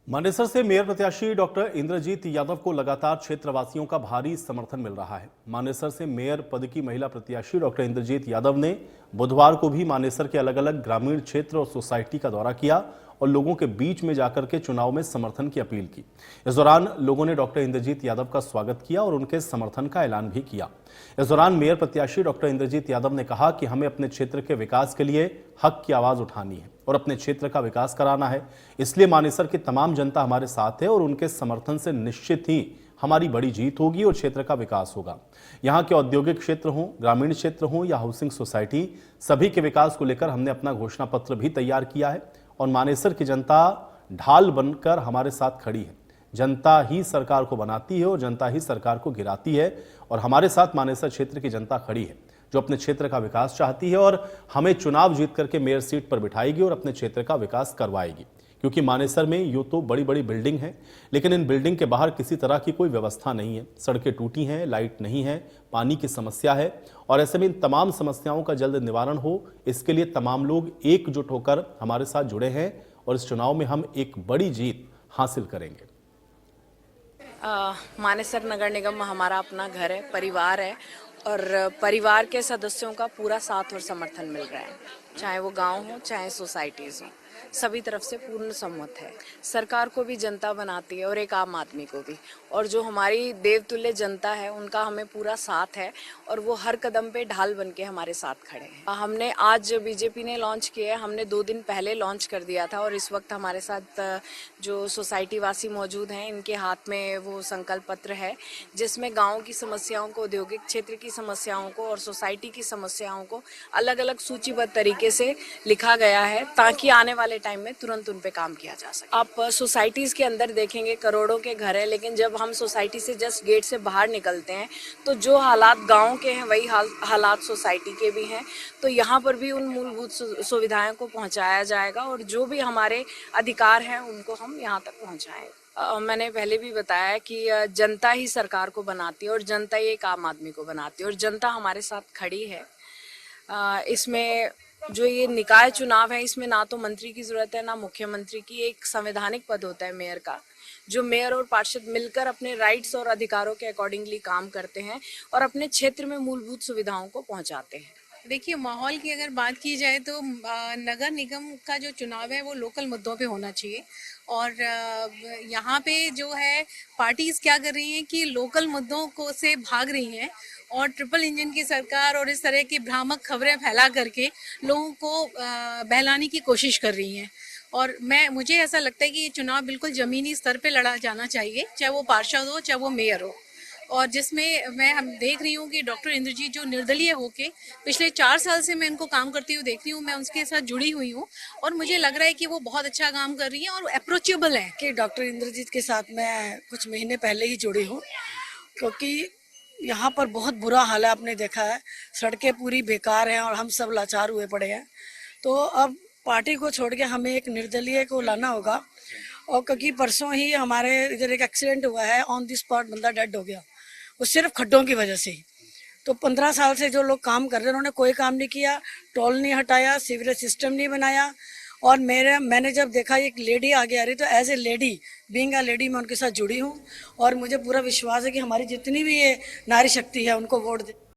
मानेसर से मेयर प्रत्याशी डॉक्टर इंद्रजीत यादव को लगातार क्षेत्रवासियों का भारी समर्थन मिल रहा है। मानेसर से मेयर पद की महिला प्रत्याशी डॉक्टर इंद्रजीत यादव ने बुधवार को भी मानेसर के अलग अलग ग्रामीण क्षेत्र और सोसाइटी का दौरा किया और लोगों के बीच में जाकर के चुनाव में समर्थन की अपील की। इस दौरान लोगों ने डॉक्टर इंद्रजीत यादव का स्वागत किया और उनके समर्थन का ऐलान भी किया। इस दौरान मेयर प्रत्याशी डॉक्टर इंद्रजीत यादव ने कहा कि हमें अपने क्षेत्र के विकास के लिए हक की आवाज उठानी है और अपने क्षेत्र का विकास कराना है। इसलिए मानेसर की तमाम जनता हमारे साथ है और उनके समर्थन से निश्चित ही हमारी बड़ी जीत होगी और क्षेत्र का विकास होगा। यहाँ के औद्योगिक क्षेत्र हों, ग्रामीण क्षेत्र हों या हाउसिंग सोसाइटी, सभी के विकास को लेकर हमने अपना घोषणा पत्र भी तैयार किया है और मानेसर की जनता ढाल बनकर हमारे साथ खड़ी है। जनता ही सरकार को बनाती है और जनता ही सरकार को गिराती है और हमारे साथ मानेसर क्षेत्र की जनता खड़ी है जो अपने क्षेत्र का विकास चाहती है और हमें चुनाव जीत करके मेयर सीट पर बिठाएगी और अपने क्षेत्र का विकास करवाएगी। क्योंकि मानेसर में यूं तो बड़ी बड़ी बिल्डिंग है, लेकिन इन बिल्डिंग के बाहर किसी तरह की कोई व्यवस्था नहीं है। सड़कें टूटी हैं, लाइट नहीं है, पानी की समस्या है और ऐसे में इन तमाम समस्याओं का जल्द निवारण हो, इसके लिए तमाम लोग एकजुट होकर हमारे साथ जुड़े हैं और इस चुनाव में हम एक बड़ी जीत हासिल करेंगे। मानेसर नगर निगम हमारा अपना घर है, परिवार है और परिवार के सदस्यों का पूरा साथ और समर्थन मिल रहा है। चाहे वो गांव हो, चाहे सोसाइटीज़ हो, सभी तरफ से पूर्ण सम्मत है। सरकार को भी जनता बनाती है और एक आम आदमी को भी, और जो हमारी देवतुल्य जनता है उनका हमें पूरा साथ है और वो हर कदम पे ढाल बन के हमारे साथ खड़े हैं। हमने आज बीजेपी ने लॉन्च किया है, हमने 2 दिन पहले लॉन्च कर दिया था और इस वक्त हमारे साथ जो सोसाइटी वासी मौजूद हैं, इनके हाथ में वो संकल्प पत्र है जिसमें गाँव की समस्याओं को, औद्योगिक क्षेत्र की समस्याओं को और सोसाइटी की समस्याओं को अलग अलग सूचीबद्ध तरीके से लिखा गया है ताकि आने वाले टाइम में तुरंत उन पे काम किया जा सके। आप सोसाइटीज़ के अंदर देखेंगे करोड़ों के घर है, लेकिन जब हम सोसाइटी से जस्ट गेट से बाहर निकलते हैं तो जो हालात गांव के हैं वही हालात सोसाइटी के भी हैं। तो यहाँ पर भी उन मूलभूत सुविधाओं को पहुँचाया जाएगा और जो भी हमारे अधिकार हैं उनको हम यहाँ तक पहुँचाएंगे। मैंने पहले भी बताया कि जनता ही सरकार को बनाती है और जनता ही एक आम आदमी को बनाती है और जनता हमारे साथ खड़ी है। इसमें जो ये निकाय चुनाव है, इसमें ना तो मंत्री की जरूरत है ना मुख्यमंत्री की। एक संवैधानिक पद होता है मेयर का, जो मेयर और पार्षद मिलकर अपने राइट्स और अधिकारों के अकॉर्डिंगली काम करते हैं और अपने क्षेत्र में मूलभूत सुविधाओं को पहुंचाते हैं। देखिए, माहौल की अगर बात की जाए तो नगर निगम का जो चुनाव है वो लोकल मुद्दों पे होना चाहिए और यहाँ पे जो है पार्टीज क्या कर रही हैं कि लोकल मुद्दों को से भाग रही हैं और ट्रिपल इंजन की सरकार और इस तरह की भ्रामक खबरें फैला करके लोगों को बहलाने की कोशिश कर रही हैं। और मुझे ऐसा लगता है कि ये चुनाव बिल्कुल ज़मीनी स्तर पे लड़ा जाना चाहिए, चाहे वो पार्षद हो चाहे वो मेयर हो, और जिसमें हम देख रही हूँ कि डॉक्टर इंद्रजीत जो निर्दलीय होके पिछले 4 साल से मैं इनको काम करती हुई देख रही हूँ, मैं उनके साथ जुड़ी हुई हूँ और मुझे लग रहा है कि वो बहुत अच्छा काम कर रही हैं और अप्रोचेबल है। कि डॉक्टर इंद्रजीत के साथ मैं कुछ महीने पहले ही जुड़ी हूँ, क्योंकि यहाँ पर बहुत बुरा हाल है। आपने देखा है, सड़कें पूरी बेकार हैं और हम सब लाचार हुए पड़े हैं। तो अब पार्टी को छोड़ के हमें एक निर्दलीय को लाना होगा। और क्योंकि परसों ही हमारे इधर एक एक्सीडेंट हुआ है, ऑन द स्पॉट बंदा डेड हो गया, वो सिर्फ खड्डों की वजह से ही। तो 15 साल से जो लोग काम कर रहे हैं उन्होंने कोई काम नहीं किया, टोल नहीं हटाया, सीवरेज सिस्टम नहीं बनाया। और मैंने जब देखा एक लेडी आगे आ रही, तो as a lady, being a lady, मैं उनके साथ जुड़ी हूँ और मुझे पूरा विश्वास है कि हमारी जितनी भी ये नारी शक्ति है उनको वोट दे।